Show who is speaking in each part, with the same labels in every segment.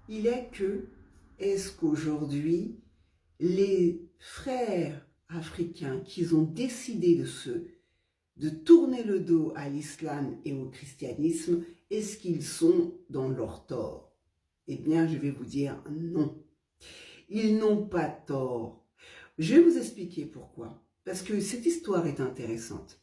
Speaker 1: Il est que, est-ce qu'aujourd'hui, les frères africains qui ont décidé de tourner le dos à l'islam et au christianisme, est-ce qu'ils sont dans leur tort? Eh bien, je vais vous dire non. Ils n'ont pas tort. Je vais vous expliquer pourquoi. Parce que cette histoire est intéressante.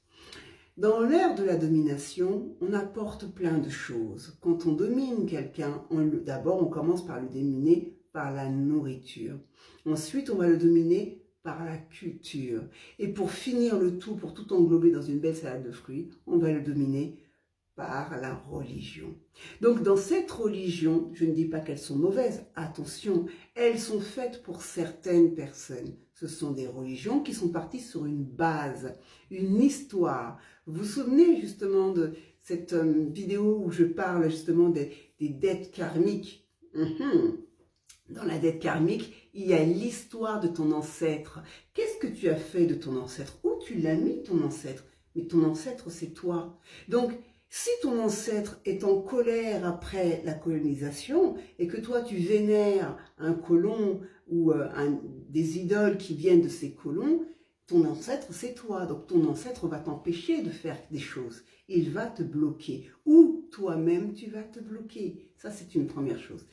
Speaker 1: Dans l'ère de la domination, on apporte plein de choses. Quand on domine quelqu'un, d'abord on commence par le dominer par la nourriture. Ensuite, on va le dominer par la culture. Et pour finir le tout, pour tout englober dans une belle salade de fruits, on va le dominer par la religion. Donc dans cette religion, je ne dis pas qu'elles sont mauvaises, attention, elles sont faites pour certaines personnes. Ce sont des religions qui sont parties sur une base, une histoire. Vous vous souvenez justement de cette vidéo où je parle justement des dettes karmiques? Dans la dette karmique, il y a l'histoire de ton ancêtre. Qu'est-ce que tu as fait de ton ancêtre? Où tu l'as mis ton ancêtre? Mais ton ancêtre, c'est toi. Donc, si ton ancêtre est en colère après la colonisation et que toi tu vénères un colon ou des idoles qui viennent de ces colons, ton ancêtre c'est toi. Donc ton ancêtre va t'empêcher de faire des choses. Il va te bloquer. Ou toi-même tu vas te bloquer. Ça c'est une première chose.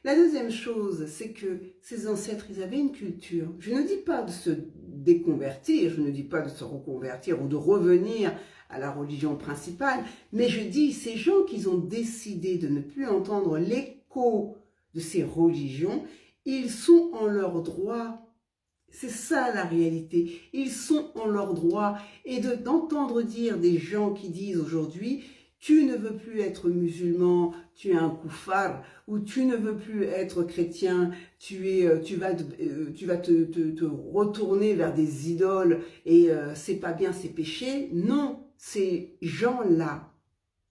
Speaker 1: La deuxième chose, c'est que ces ancêtres, ils avaient une culture. Je ne dis pas de se déconvertir, je ne dis pas de se reconvertir ou de revenir à la religion principale, mais je dis ces gens qui ont décidé de ne plus entendre l'écho de ces religions, ils sont en leur droit. C'est ça la réalité. Ils sont en leur droit. Et d'entendre dire des gens qui disent aujourd'hui tu ne veux plus être musulman, tu es un koufar, ou tu ne veux plus être chrétien, tu vas te retourner vers des idoles et c'est pas bien, c'est péché. Non, ces gens-là,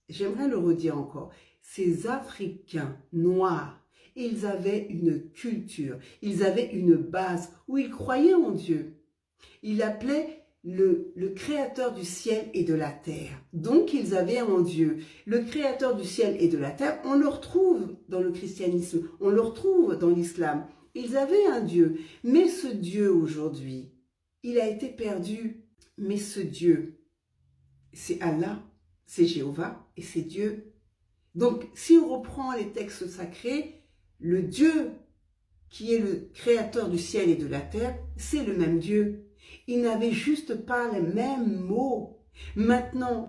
Speaker 1: j'aimerais le redire encore, ces Africains noirs, ils avaient une culture, ils avaient une base où ils croyaient en Dieu. Ils l'appelaient le créateur du ciel et de la terre. Donc, ils avaient en Dieu. Le créateur du ciel et de la terre, on le retrouve dans le christianisme, on le retrouve dans l'islam. Ils avaient un Dieu. Mais ce Dieu, aujourd'hui, il a été perdu. Mais ce Dieu, c'est Allah, c'est Jéhovah et c'est Dieu. Donc, si on reprend les textes sacrés, le Dieu qui est le créateur du ciel et de la terre, c'est le même Dieu. Ils n'avaient juste pas les mêmes mots. Maintenant,